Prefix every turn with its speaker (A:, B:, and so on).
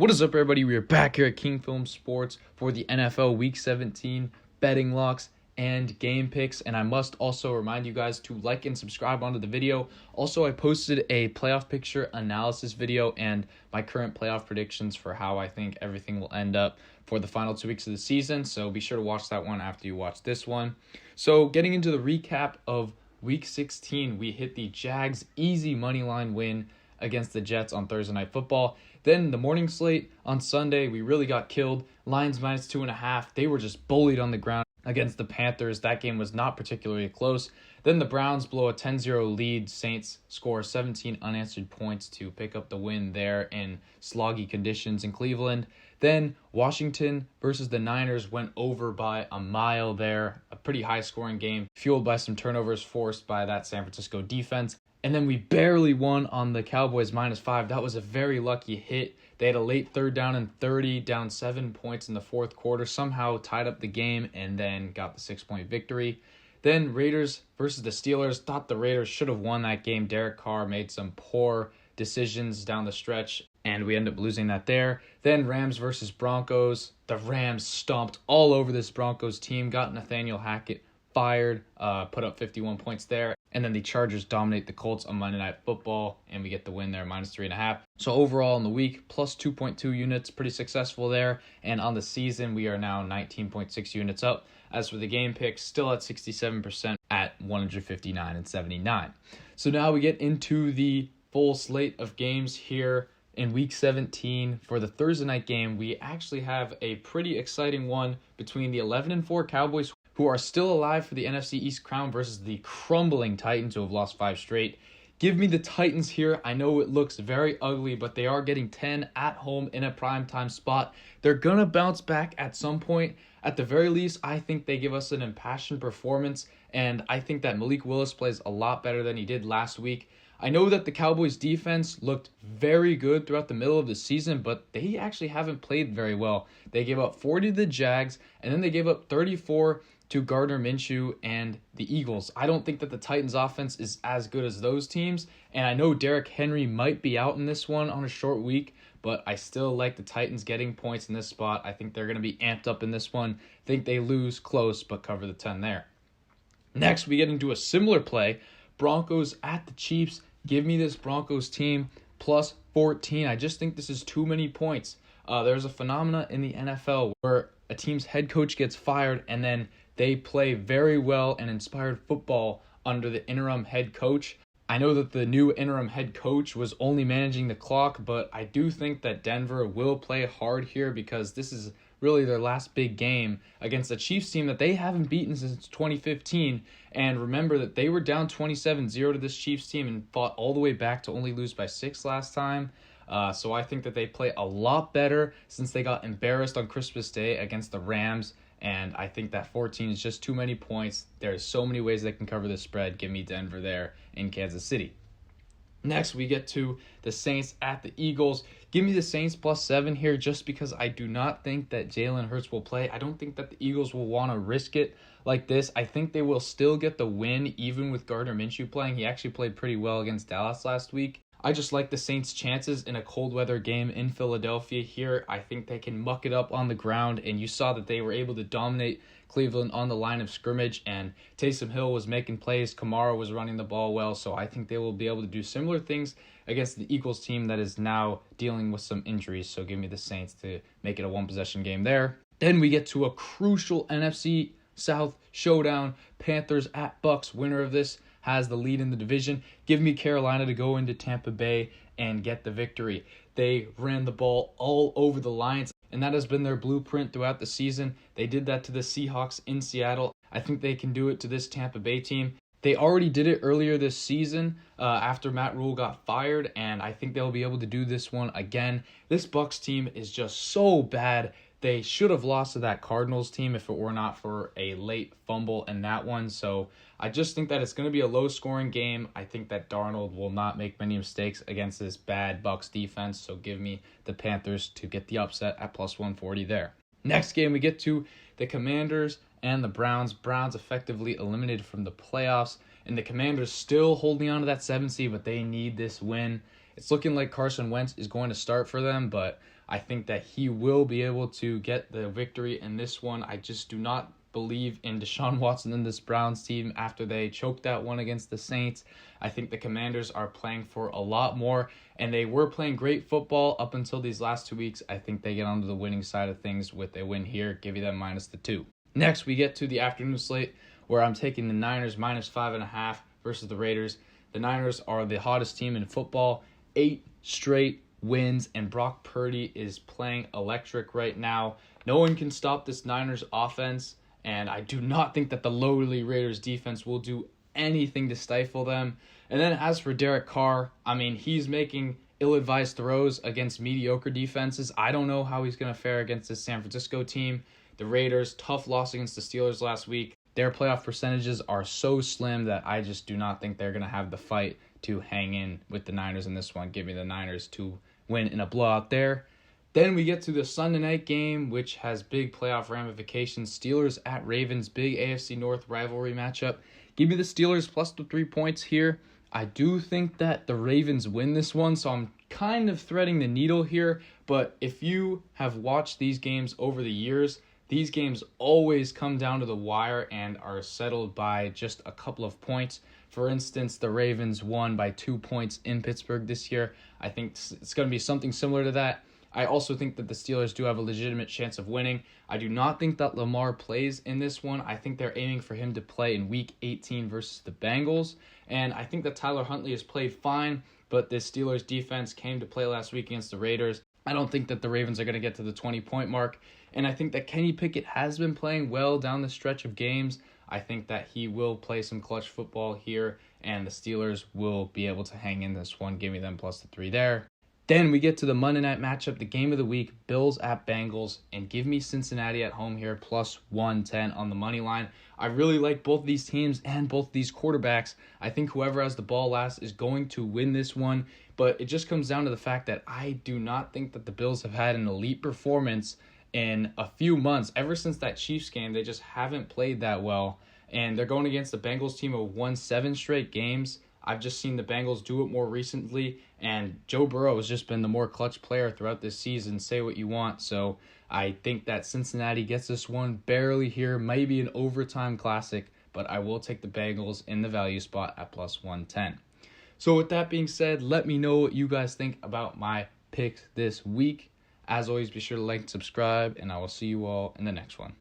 A: What is up, everybody? We are back here at King Film Sports for the NFL Week 17 betting locks and game picks. And I must also remind you guys to like and subscribe onto the video. Also, I posted a playoff picture analysis video and my current playoff predictions for how I think everything will end up for the final 2 weeks of the season. So be sure to watch that one after you watch this one. So getting into the recap of Week 16, we hit the Jags easy money line win against the Jets on Thursday Night Football. Then the morning slate on Sunday, we really got killed. Lions minus 2.5. They were just bullied on the ground against the Panthers. That game was not particularly close. Then the Browns blow a 10-0 lead. Saints score 17 unanswered points to pick up the win there in sloggy conditions in Cleveland. Then Washington versus the Niners went over by a mile there. A pretty high-scoring game, fueled by some turnovers forced by that San Francisco defense. And then we barely won on the Cowboys -5. That was a very lucky hit. They had a late 3rd down and 30, down 7 points in the fourth quarter, somehow tied up the game, and then got the 6-point victory. Then Raiders versus the Steelers. Thought the Raiders should have won that game. Derek Carr made some poor decisions down the stretch, and we ended up losing that there. Then Rams versus Broncos. The Rams stomped all over this Broncos team, got Nathaniel Hackett fired, put up 51 points there. And then the Chargers dominate the Colts on Monday Night Football, and we get the win there, -3.5. So overall in the week, plus 2.2 units, pretty successful there. And on the season, we are now 19.6 units up. As for the game picks, still at 67% at 159 and 79. So now we get into the full slate of games here in Week 17. For the Thursday night game, we actually have a pretty exciting one between the 11-4 Cowboys, who are still alive for the NFC East crown, versus the crumbling Titans, who have lost 5 straight. Give me the Titans here. I know it looks very ugly, but they are getting 10 at home in a primetime spot. They're going to bounce back at some point. At the very least, I think they give us an impassioned performance, and I think that Malik Willis plays a lot better than he did last week. I know that the Cowboys defense looked very good throughout the middle of the season, but they actually haven't played very well. They gave up 40 to the Jags, and then they gave up 34 to Gardner Minshew and the Eagles. I don't think that the Titans offense is as good as those teams, and I know Derrick Henry might be out in this one on a short week, but I still like the Titans getting points in this spot. I think they're going to be amped up in this one. I think they lose close, but cover the 10 there. Next, we get into a similar play. Broncos at the Chiefs. Give me this Broncos team plus 14. I just think this is too many points. There's a phenomena in the NFL where a team's head coach gets fired and then they play very well and inspired football under the interim head coach. I know that the new interim head coach was only managing the clock, but I do think that Denver will play hard here because this is really their last big game against a Chiefs team that they haven't beaten since 2015. And remember that they were down 27-0 to this Chiefs team and fought all the way back to only lose by 6 last time. So I think that they play a lot better since they got embarrassed on Christmas Day against the Rams. And I think that 14 is just too many points. There's so many ways they can cover the spread. Give me Denver there in Kansas City. Next, we get to the Saints at the Eagles. Give me the Saints plus 7 here just because I do not think that Jalen Hurts will play. I don't think that the Eagles will want to risk it like this. I think they will still get the win even with Gardner Minshew playing. He actually played pretty well against Dallas last week. I just like the Saints' chances in a cold weather game in Philadelphia here. I think they can muck it up on the ground, and you saw that they were able to dominate Cleveland on the line of scrimmage, and Taysom Hill was making plays. Kamara was running the ball well, so I think they will be able to do similar things against the Eagles team that is now dealing with some injuries. So give me the Saints to make it a one-possession game there. Then we get to a crucial NFC South showdown. Panthers at Bucks. Winner of this has the lead in the division. Give me Carolina to go into Tampa Bay and get the victory. They ran the ball all over the Lions, and that has been their blueprint throughout the season. They did that to the Seahawks in Seattle. I think they can do it to this Tampa Bay team. They already did it earlier this season after Matt Rule got fired, and I think they'll be able to do this one again. This Bucks team is just so bad. They should have lost to that Cardinals team if it were not for a late fumble in that one. So I just think that it's going to be a low-scoring game. I think that Darnold will not make many mistakes against this bad Bucks defense. So give me the Panthers to get the upset at plus 140 there. Next game, we get to the Commanders and the Browns. Browns effectively eliminated from the playoffs, and the Commanders still holding on to that 7th seed, but they need this win. It's looking like Carson Wentz is going to start for them, but I think that he will be able to get the victory in this one. I just do not believe in Deshaun Watson and this Browns team after they choked that one against the Saints. I think the Commanders are playing for a lot more, and they were playing great football up until these last 2 weeks. I think they get onto the winning side of things with a win here, giving them -2. Next, we get to the afternoon slate, where I'm taking the Niners -5.5 versus the Raiders. The Niners are the hottest team in football, 8 straight wins, and Brock Purdy is playing electric right now. No one can stop this Niners offense, and I do not think that the lowly Raiders defense will do anything to stifle them. And then as for Derek Carr, I mean, he's making ill-advised throws against mediocre defenses. I don't know how he's going to fare against this San Francisco team. The Raiders, tough loss against the Steelers last week. Their playoff percentages are so slim that I just do not think they're going to have the fight to hang in with the Niners in this one. Give me the Niners to win in a blowout there. Then we get to the Sunday night game, which has big playoff ramifications. Steelers at Ravens, big AFC North rivalry matchup. Give me the Steelers plus the 3 points here. I do think that the Ravens win this one, so I'm kind of threading the needle here. But if you have watched these games over the years, these games always come down to the wire and are settled by just a couple of points. For instance, the Ravens won by 2 points in Pittsburgh this year. I think it's going to be something similar to that. I also think that the Steelers do have a legitimate chance of winning. I do not think that Lamar plays in this one. I think they're aiming for him to play in Week 18 versus the Bengals. And I think that Tyler Huntley has played fine, but the Steelers defense came to play last week against the Raiders. I don't think that the Ravens are going to get to the 20-point mark. And I think that Kenny Pickett has been playing well down the stretch of games. I think that he will play some clutch football here, and the Steelers will be able to hang in this one. Give me them plus the 3 there. Then we get to the Monday night matchup, the game of the week, Bills at Bengals, and give me Cincinnati at home here, plus 110 on the money line. I really like both these teams and both these quarterbacks. I think whoever has the ball last is going to win this one, but it just comes down to the fact that I do not think that the Bills have had an elite performance in a few months. Ever since that Chiefs game, they just haven't played that well, and they're going against the Bengals team who won 7 straight games. I've just seen the Bengals do it more recently, and Joe Burrow has just been the more clutch player throughout this season. Say what you want. So I think that Cincinnati gets this one barely here, maybe an overtime classic, but I will take the Bengals in the value spot at plus 110. So with that being said, let me know what you guys think about my picks this week. As always, be sure to like and subscribe, and I will see you all in the next one.